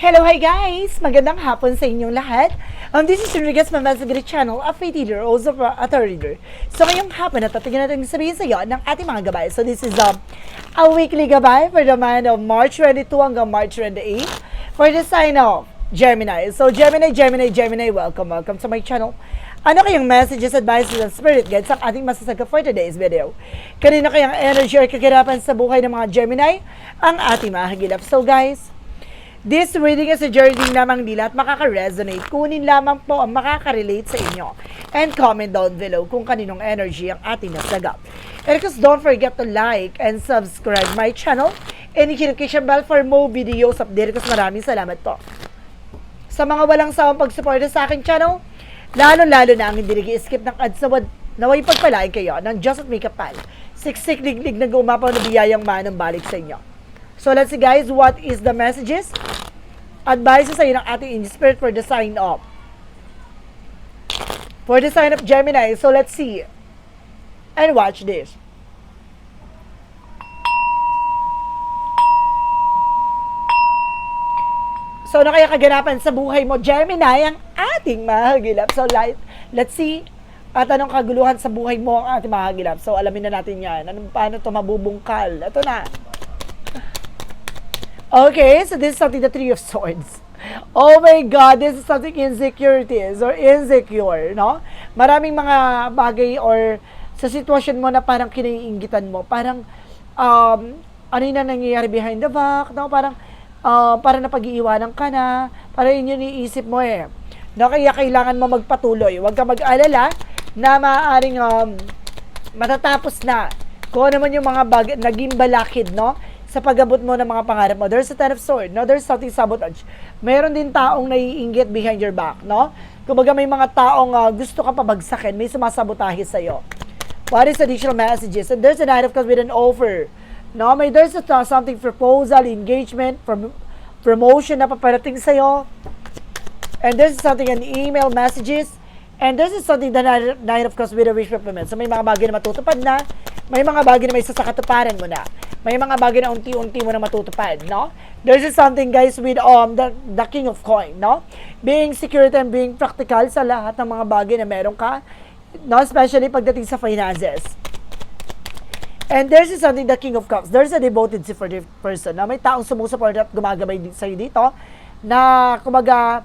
Hello, hi guys! Magandang hapon sa inyong lahat. This is Rodriguez Mamasagree Channel, a faith leader, also a third reader. So ngayong hapon, natatigyan natin sabihin sa iyo ng ating mga gabay. So this is a weekly gabay for the month of March 22 hanggang March 28 for the sign of Gemini. So Gemini, welcome to my channel. Ano kayang messages, advices, and spirit guides ang ating masasaga for today's video? Kanina kayang energy or kagirapan sa buhay ng mga Gemini ang ating mahagilap. So guys, this reading is a journey lamang nila at makaka-resonate. Kunin lamang po ang makaka-relate sa inyo. And comment down below kung kaninong energy ang ating nasagap. And of course, don't forget to like and subscribe my channel and hit notification bell for more videos update. Kasi maraming salamat po sa mga walang sawang pagsuporta sa aking channel. Lalo-lalo na ang hindi nag-i-skip ng ads naway pagpalain kayo ng Diyos at may kapal. Siksik liglig na gumapaw na biyayang manang balik sa inyo. So let's see guys, what is the messages? Advices sa ng ating in-spirit for the sign of Gemini. So let's see and watch this. So ano kaya kaganapan sa buhay mo, Gemini, ang ating mahagilap. So let's see at anong kaguluhan sa buhay mo ang ating mahagilap. So alamin na natin yan. Paano ito mabubungkal? Ito na. Okay, so this is something, the Three of Swords. Oh my God, this is something insecurities or insecure, no? Maraming mga bagay or sa sitwasyon mo na parang kinaiinggitan mo, parang ano yun na nangyayari behind the back, no? Parang napag-iiwanan ka na, parang yun yung iisip mo eh. No, kaya kailangan mo magpatuloy. Huwag ka mag-alala na maaaring matatapos na kung ano man yung mga bagay, naging balakid, no? Sa pag-abot mo ng mga pangarap mo. There's a Ten of Swords, no? There's something sabotage. Meron din taong naiinggit behind your back, no? Kumbaga may mga taong gusto ka pabagsakin, may sumasabotahe sa'yo. What is additional messages? And there's a Knight of Cups with an offer. No, there's something proposal, engagement, promotion na paparating sa'yo. And there's something, an email, messages. And there's something, the Knight of Cups with a wish fulfillment. So may mga bagay na matutupad na, may mga bagay na may sasakatuparan mo na. May mga bagay na unti-unti mo na matutupad, no? There's something, guys, with the King of Coin, no? Being secure and being practical sa lahat ng mga bagay na meron ka, no? Especially pagdating sa finances. And there's something, the King of Cups. There's a devoted supportive person na may taong sumusuport at gumagabay sa'yo dito na, kumbaga,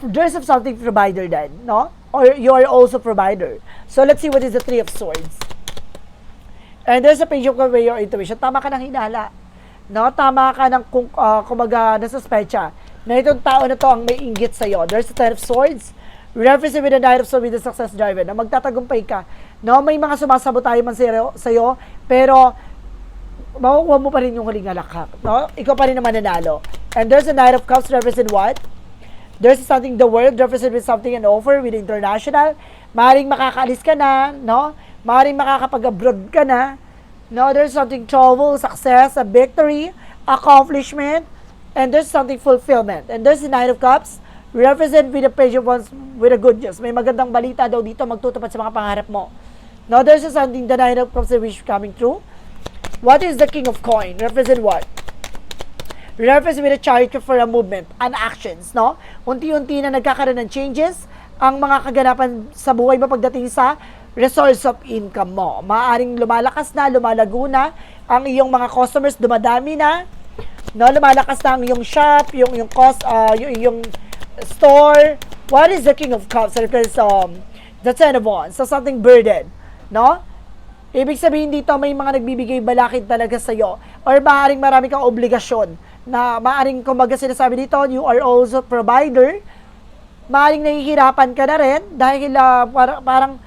there's something provider din, no? Or you are also provider. So, let's see what is the Three of Swords. And there's a Page of Cups with your intuition. Tama ka ng hinala. No? Tama ka ng, kumbaga, nasuspecha na itong tao na to ang may inggit sa'yo. There's a Ten of Swords. Reference with the Knight of Swords with the Success Driver. Na magtatagumpay ka. No? May mga sumasabotahe man sa'yo, pero makukuha mo pa rin yung huling alakak. No? Ikaw pa rin naman nanalo. And there's a Knight of Cups represent what? There's something, the world represent with something, an offer with international. Maaaring makakaalis ka na, no? Maaaring makakapag-abroad ka na. No, there's something trouble, success, a victory, accomplishment, and there's something fulfillment. And there's the Knight of Cups, represent with the Page of Wands with a good news. May magandang balita daw dito, magtutupad sa mga pangarap mo. No, there's something, the Knight of Cups, the wish coming true. What is the King of Coin? Represent what? Represent with a Chariot for a movement and actions, no? Unti-unti na nagkakaroon ng changes ang mga kaganapan sa buhay mo pagdating sa resource of income mo. Maaring lumalakas na, lumalago na ang iyong mga customers, dumadami na, no? Lumalakas na ang iyong shop, yung store. What is the King of Cups? Because the Ten of Wands. So something burden, no? Ibig sabihin dito may mga nagbibigay balakid talaga sa iyo or maaring marami kang obligasyon na maaring kumbaga sinasabi dito, you are also provider. Maaring nahihirapan ka na rin dahil parang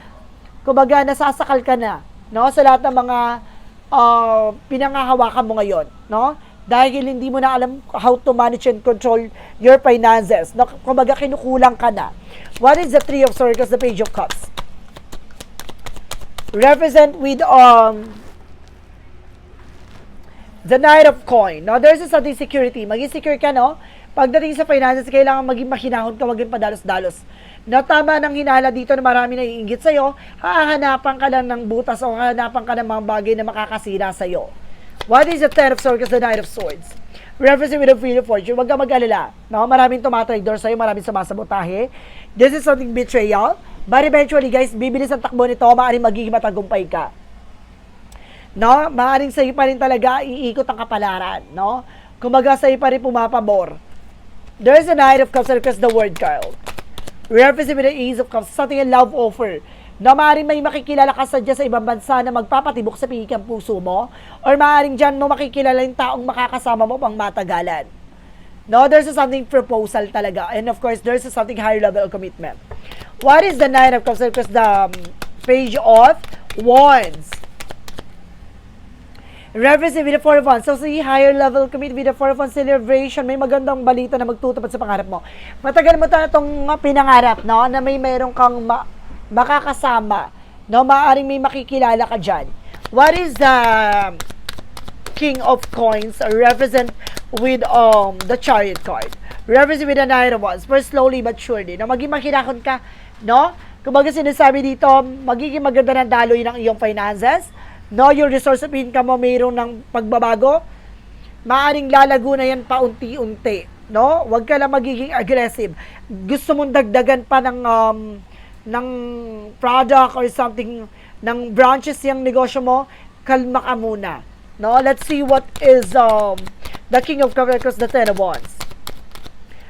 kumbaga nasasakal ka na, no? Sa lahat ng mga pinangahawakan mo ngayon, no? Dahil hindi mo na alam how to manage and control your finances, no? Kumbaga kinukulang ka na. What is the Three of Swords? The Page of Cups. Represent with the Knight of Coin. No, there's a something security. Maging secure ka, no? Pagdating sa finances, kailangan maging mahinahon ka, maging padalos-dalos. No, tama ng hinala dito na marami na iinggit sa'yo, hahanapan ka lang ng butas o hahanapan ka ng mga bagay na makakasira sa'yo. What is the Ten of Swords? The Knight of Swords. Referencing with a feel of fortune, huwag ka mag-alala. No? Maraming tumatrigdor sa'yo, maraming sumasabotahe. This is something betrayal. But eventually, guys, bibilis ang takbo nito, maaaring magiging matagumpay ka. No? Maaaring sa'yo pa rin talaga iikot ang kapalaran. No? Kumaga sa'yo pa rin pumapabor. There's a Knight of Cups across the word card. Referencing with the Ace of Cups, something a love offer. Na maaaring may makikilala ka sa dyan sa ibang bansa na magpapatibok sa piikang puso mo, or maaaring dyan mo makikilala yung taong makakasama mo pang matagalan. No, there's something proposal talaga. And of course, there's something higher level of commitment. What is the Nine of Cups? Because the Page of Wands. Referencing with the Four of Wands. So, see, higher level commit with the Four of Wands celebration. May magandang balita na magtutupad sa pangarap mo. Matagal mo itong pinangarap, no? Na may mayroong kang makakasama, no? Maaaring may makikilala ka dyan. What is the King of Coins represent with the Chariot card? Represent with the Knight of Wands. First, slowly but surely, no? Maging makinakon ka, no? Kumbaga sinasabi dito, magiging maganda ng daloy ng iyong finances, no? Yung resource of income mo mayroong ng pagbabago, maaaring lalago na yan paunti-unti, no? Huwag ka lang magiging aggressive. Gusto mong dagdagan pa ng product or something, ng branches yung negosyo mo, kalma ka muna. No? Let's see what is the King of Cups across the Ten of Wands.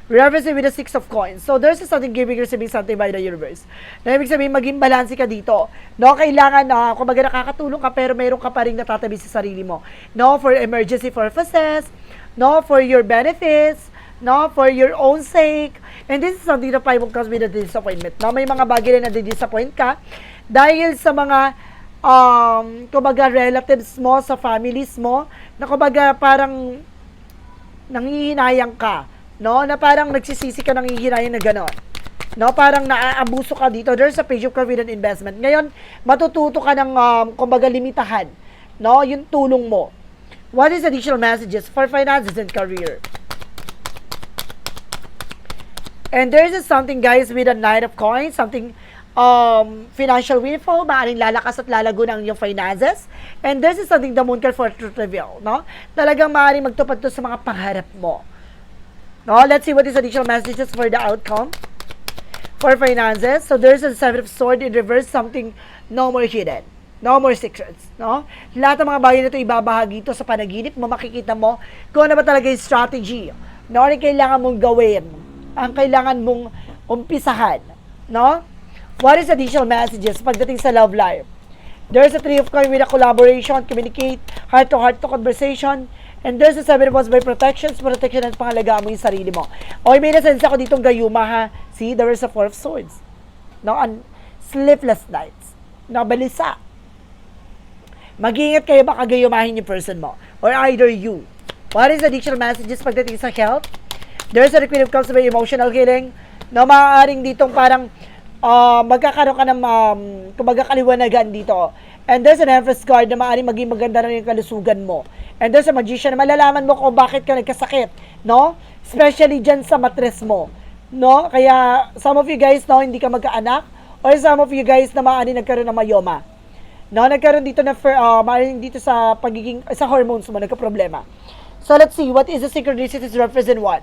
Referencing with the Six of Coins. So, there's something giving, receiving something by the universe. Na ibig sabihin, maging balanse ka dito. No? Kailangan na, kumbaga nakakatulong ka, pero mayroon ka pa rin natatabi sa sarili mo. No? For emergency purposes, no? For your benefits, no? For your own sake. And this is something that Five of Cups with a disappointment. No? May mga bagay na nadidisappoint ka dahil sa mga kumbaga relatives mo, sa families mo, na kumbaga parang nangihinayang ka, no? Na parang nagsisisi ka nangihinayang na gano'n. No? Parang naaabuso ka dito. There's a Page of Cups with an investment. Ngayon, matututo ka ng kumbaga limitahan, no? Yung tulong mo. What is additional messages for finances and career? And there's something, guys, with a Knight of Coins, something financial windfall, maaaring lalakas at lalago ng iyong finances. And this is something the moon card for truth reveal, no? Talagang maaaring magtupad to sa mga pangarap mo. No? Let's see what is additional messages for the outcome for finances. So there's a Seven of Swords in reverse, something no more hidden. No more secrets, no? Lahat ng mga bagay na ito ibabahagi ito sa panaginip mo, makikita mo kung ano ba talaga yung strategy, no? Ano kailangan mong gawin, ang kailangan mong umpisahan, no? What is additional messages pagdating sa love life? There's a Three of Coins with a collaboration, communicate, heart-to-heart to conversation, and there's a Seven of Wands by protection at pangalagaan mo yung sarili mo. Okay, may nasense ako ditong gayuma, ha? See, there is a Four of Swords. No? And sleepless nights. No, balisa. Mag-iingat kayo, baka gayumahin yung person mo. Or either you. What is additional messages pagdating sa health? There's a Queen of Cups by emotional healing. No, maaaring ditong parang magkakaroon ka ng kumbaga kaliwanagan dito. And there's an Empress card na maaaring maging maganda na yung kalusugan mo. And there's a Magician na malalaman mo kung bakit ka nagkasakit, no? Especially dyan sa matres mo, no? Kaya some of you guys, no, hindi ka magkaanak, or some of you guys na maaaring nagkaroon ng mayoma. No, nagkaroon dito na maaaring dito sa pagiging sa hormones mo nagka-problema. So let's see what is the synchronicities represent what?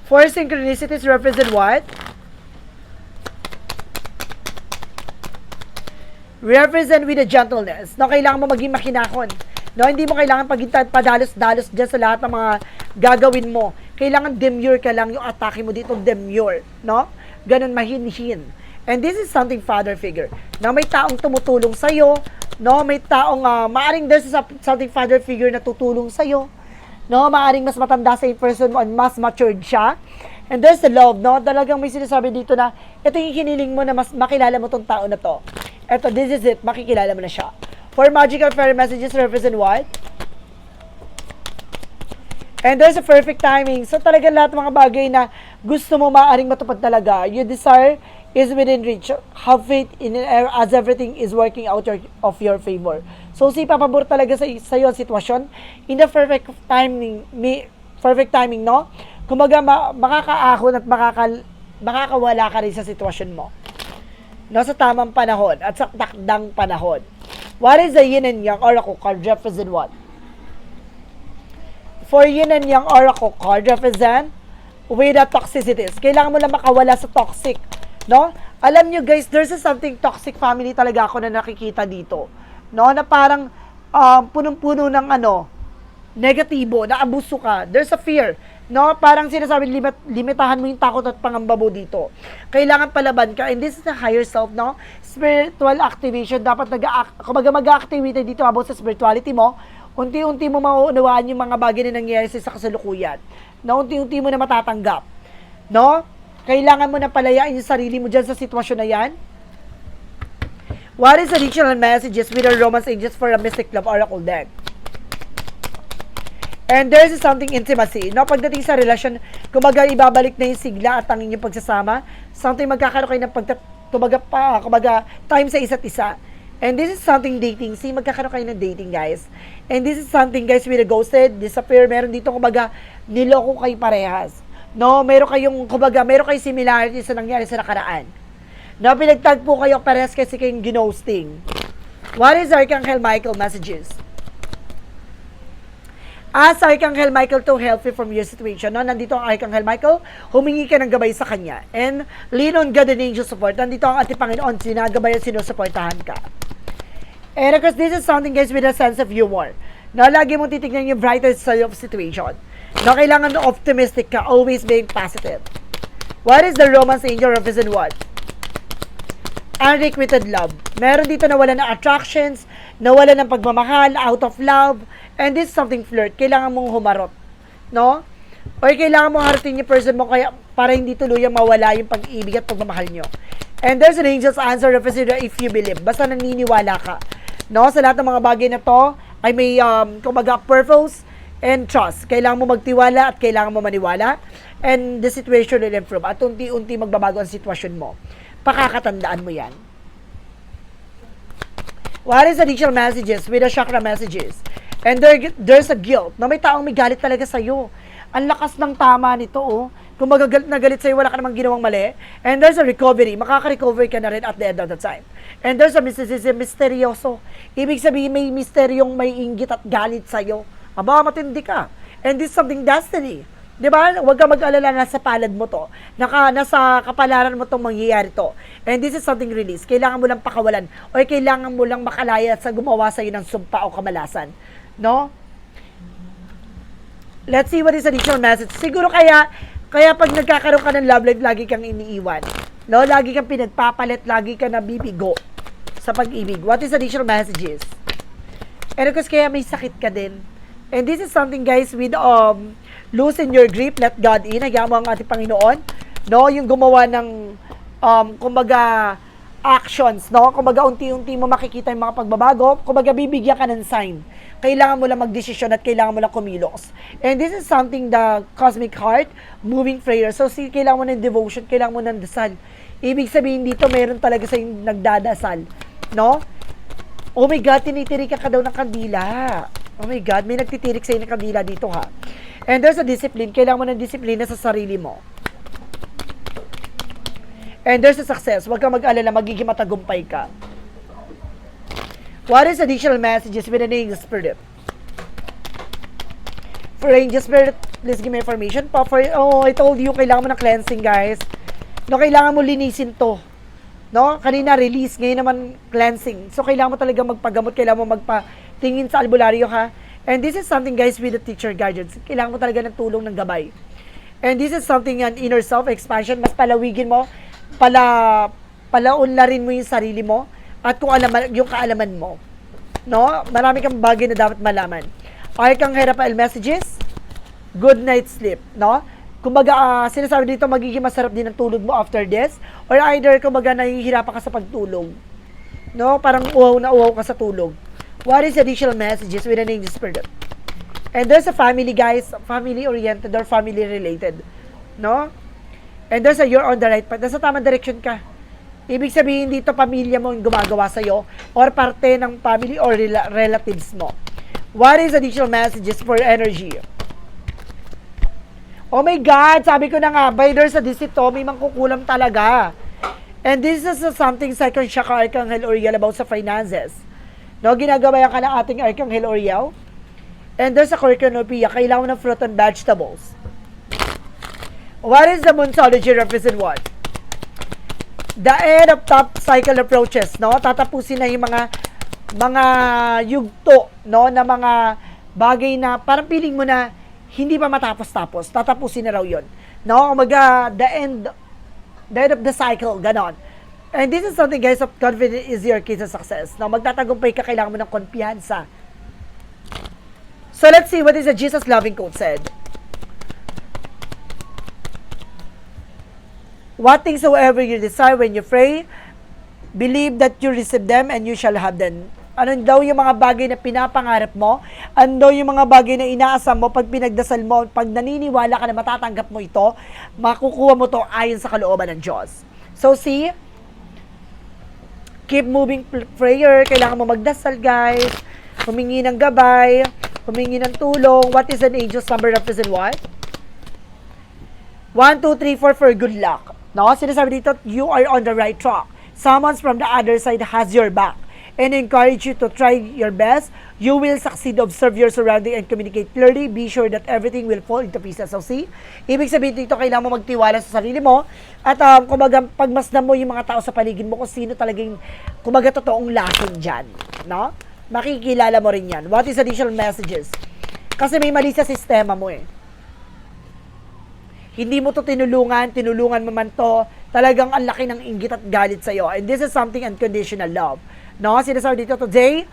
Four synchronicities represent what? Represent with a gentleness. No, kailangan mo maging makinakon. No, hindi mo kailangan padalos-dalos dyan sa lahat ng mga gagawin mo. Kailangan demure ka lang, yung atake mo dito, demure. No? Ganun, mahinhin. And this is something father figure. Na may taong tumutulong sa'yo. No, may taong, maaring there's something father figure na tutulong sa'yo. No, maaring mas matanda sa person mo and mas matured siya. And there's the love, no? Talagang may sinasabi dito na ito yung hiniling mo na mas makilala mo tong tao na to. Ito, this is it. Makikilala mo na siya. For magical fairy messages represent what? And there's a perfect timing. So talaga lahat ng mga bagay na gusto mo maaring matupad talaga. Your desire is within reach. Have faith in it as everything is working out of your favor. So si papabor talaga sa iyo ang sitwasyon. In the perfect timing, no? Kumbaga makakaahon at makakawala ka rin sa sitwasyon mo. No, sa tamang panahon at sa takdang panahon. What is the yin and yang oracle card represent what? For yin and yang oracle card represent with the toxicities. Kailangan mo lang makawala sa toxic, no? Alam nyo guys, there's something toxic family talaga ako na nakikita dito, no? Na parang punong-puno ng negatibo, na abuso ka. There's a fear, no? Parang sinasabi, limitahan mo yung takot at pangamba mo dito. Kailangan palaban ka, and this is the higher self, no? Spiritual activation, dapat kumbaga mag-activate dito about sa spirituality mo. Unti-unti mo mauunawaan yung mga bagay na nangyayari sa kasalukuyan, na unti-unti mo na matatanggap, no? Kailangan mo na palayain yung sarili mo dyan sa sitwasyon na yan. What is additional messages with the Romance Angels for a Mystic Love Oracle deck? And there's something intimacy, no? Pagdating sa relasyon, kumbaga ibabalik na yung sigla at ang inyong pagsasama, something magkakaroon kayo ng kumbaga time sa isa't isa. And this is something dating. See, magkakaroon kayo ng dating, guys. And this is something, guys, with a ghosted, disappear. Meron dito, kumbaga, niloko kayo parehas. No, meron kayong similarity sa nangyari sa nakaraan. No, pinagtagpo kayo parehas kasi kayong ginosting. What is Archangel Michael messages? Ask Archangel Michael to help you from your situation. No, nandito ang Archangel Michael, humingi ka ng gabay sa kanya. And lean on God and angel support. Nandito ang ating Panginoon, sinagabay at sinusuportahan ka. And of course, this is something, guys, with a sense of humor. No, lagi mong titignan yung brighter side of situation. No, kailangan optimistic ka, always being positive. What is the Romance Angel represent what? Unrequited love. Meron dito nawala ng attractions, nawala ng pagmamahal, out of love, and this is something flirt. Kailangan mong humarot, no? Or kailangan mong harutin yung person mo kaya para hindi tuluyang mawala yung pag-ibig at pagmamahal nyo. And there's an angel's answer represent if you believe. Basta naniniwala ka, no? Sa lahat ng mga bagay na to ay may kumbaga purpose and trust. Kailangan mo magtiwala at kailangan mo maniwala, and the situation will improve. At unti-unti magbabago ang sitwasyon mo. Pakakatandaan mo yan. What is additional messages with the chakra messages? And there's a guilt. No, may taong may galit talaga sa'yo. Ang lakas ng tama nito, oh. Kung magagalit na galit sa'yo, wala ka namang ginawang mali. And there's a recovery. Makaka-recover ka na rin at the end of the time. And there's a mysticism, misteryoso. Ibig sabihin, may misteryong may inggit at galit sa'yo. Aba, matindi ka. And this is something destiny. Diba? Huwag ka mag-alala, nasa palad mo to. Nasa kapalaran mo tong mangyayari to. And this is something release. Kailangan mo lang pakawalan. O kailangan mo lang makalaya sa gumawa sa'yo ng sumpa o kamalasan. No? Let's see what is additional message. Siguro kaya pag nagkakaroon ka ng love life, lagi kang iniiwan. No? Lagi kang pinagpapalit, lagi kang nabibigo sa pag-ibig. What is additional messages? And of course, kaya may sakit ka din. And this is something, guys, with loosen your grip, let God in. Hayaan mo ang ating Panginoon. No? Yung gumawa ng kumbaga actions, no? Kumbaga unti-unti mo makikita yung mga pagbabago. Kumbaga bibigyan ka ng sign. Kailangan mo lang magdesisyon at kailangan mo lang kumilos. And this is something the cosmic heart, moving prayer. So, kailangan mo ng devotion, kailangan mo ng dasal. Ibig sabihin dito, meron talaga sa nagdadasal. No? Oh my God, tinitirik ka daw ng kandila. Oh my God, may nagtitirik sa'yo ng kandila dito, ha? And there's a discipline. Kailangan mo ng disiplina sa sarili mo. And there's a success. Huwag kang mag-alala, magiging matagumpay ka. What is additional messages with an angel spirit? For angel spirit, please give me information. I told you, kailangan mo ng cleansing, guys. No, kailangan mo linisin to. No? Kanina, release. Ngayon naman, cleansing. So, kailangan mo talaga magpagamot. Kailangan mo magpatingin sa albularyo, ha? And this is something, guys, with the teacher guardians. Kailangan mo talaga ng tulong ng gabay. And this is something, an inner self-expansion. Mas palawigin mo, palaunlarin mo yung sarili mo at kung yung kaalaman mo. No? Marami kang bagay na dapat malaman. Archangel Raphael messages, good night sleep. No? Kumbaga, sinasabi dito, magiging masarap din ang tulog mo after this. Or either, kumbaga, nahihirapan ka sa pagtulog. No? Parang uhaw ka sa tulog. What is additional messages with an angel spirit? And there's a family, guys, family-oriented or family-related. No? And there's a you're on the right path. Nasa tamang direction ka. Ibig sabihin dito, pamilya mo yung gumagawa sa'yo or parte ng family or relatives mo. What is additional messages for energy? Oh my God! Sabi ko na nga, by there's a deceit to, may mangkukulam talaga. And this is something second chakra Archangel Uriel about sa finances. No, ginagabayan ka ng ating Arkanghel Uriel. And there's a cornucopia, kailangan mo ng fruit and vegetables. What is the Moonology represent what? The end of top cycle approaches, no? Tatapusin na yung mga yugto, no, na mga bagay na parang feeling mo na hindi pa matapos-tapos. Tatapusin na raw yun. No? Kumaga, the end of the cycle, ganon. And this is something, guys, of confidence is your key to success. No? Magtatagumpay ka, kailangan mo ng kumpiyansa. So, let's see what is the Jesus loving quote said. What things soever you desire when you pray, believe that you receive them and you shall have them. Ano daw yung mga bagay na pinapangarap mo? Ano daw yung mga bagay na inaasam mo pag pinagdasal mo, pag naniniwala ka na matatanggap mo ito, makukuha mo to ayon sa kalooban ng Diyos. So see, keep moving prayer. Kailangan mo magdasal, guys. Humingi ng gabay, humingi ng tulong. What is an angel's number represent what? 1, 2, 3, 4 for good luck. No? Sinasabi dito, you are on the right track. Someone from the other side has your back and encourage you to try your best. You will succeed. Observe your surrounding and communicate clearly. Be sure that everything will fall into pieces. So see, ibig sabihin dito, kailangan mo magtiwala sa sarili mo at kumbaga pagmasdan mo yung mga tao sa paligid mo kung sino talagang kumbaga totoong lasing dyan. No? Makikilala mo rin yan. What is additional messages? Kasi may mali sa sistema mo eh. Hindi mo to tinulungan mo man to, talagang ang laki ng inggit at galit sa'yo. And this is something unconditional love. No? Sinasabi dito, today,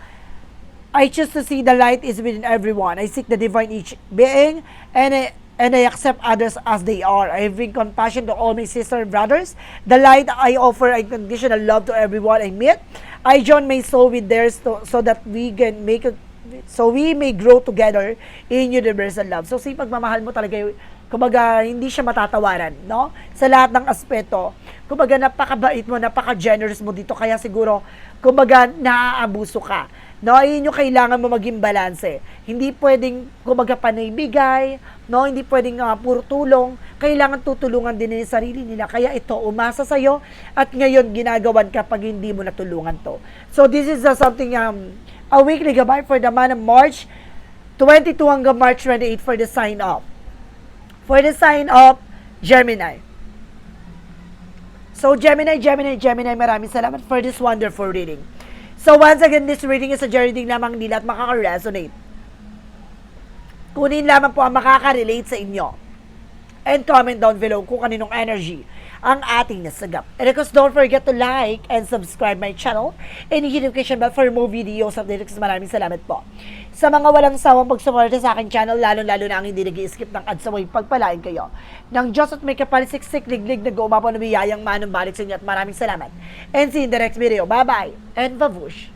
I choose to see the light is within everyone. I seek the divine each being, and I accept others as they are. I bring compassion to all my sisters and brothers. The light I offer unconditional love to everyone I meet. I join my soul with theirs so that we can we may grow together in universal love. So, si pagmamahal mo talaga kumbaga, hindi siya matatawaran, no? Sa lahat ng aspeto. Kumbaga, napakabait mo, napaka-generous mo dito. Kaya siguro, kumbaga, naaabuso ka. No? Yun yung kailangan mo maging balanse. Hindi pwedeng, kumbaga, panaybigay, no? Hindi pwedeng puro tulong. Kailangan tutulungan din yung sarili nila. Kaya ito, umasa sa'yo. At ngayon, ginagawan ka pag hindi mo natulungan to. So, this is something, a weekly gabay for the month of March 22 hanggang March 28 for the sign-up. For the sign of Gemini. So, Gemini, maraming salamat for this wonderful reading. So, once again, this reading is a reading lamang nila at makaka-resonate. Kunin lamang po ang makaka-relate sa inyo. And comment down below kung kaninong energy ang ating nasagap. And of course, don't forget to like and subscribe my channel and hit notification bell for more videos updates. Maraming salamat po. Sa mga walang sawang pagsuporta sa aking channel, lalo-lalo na ang hindi nag-i-skip ng ads, sa way pagpalain kayo ng Diyos at may kapalisiksik, liglig, nag-uumapaw na biyayang manong balik sa inyo at maraming salamat. And see you in the next video. Bye-bye and babush!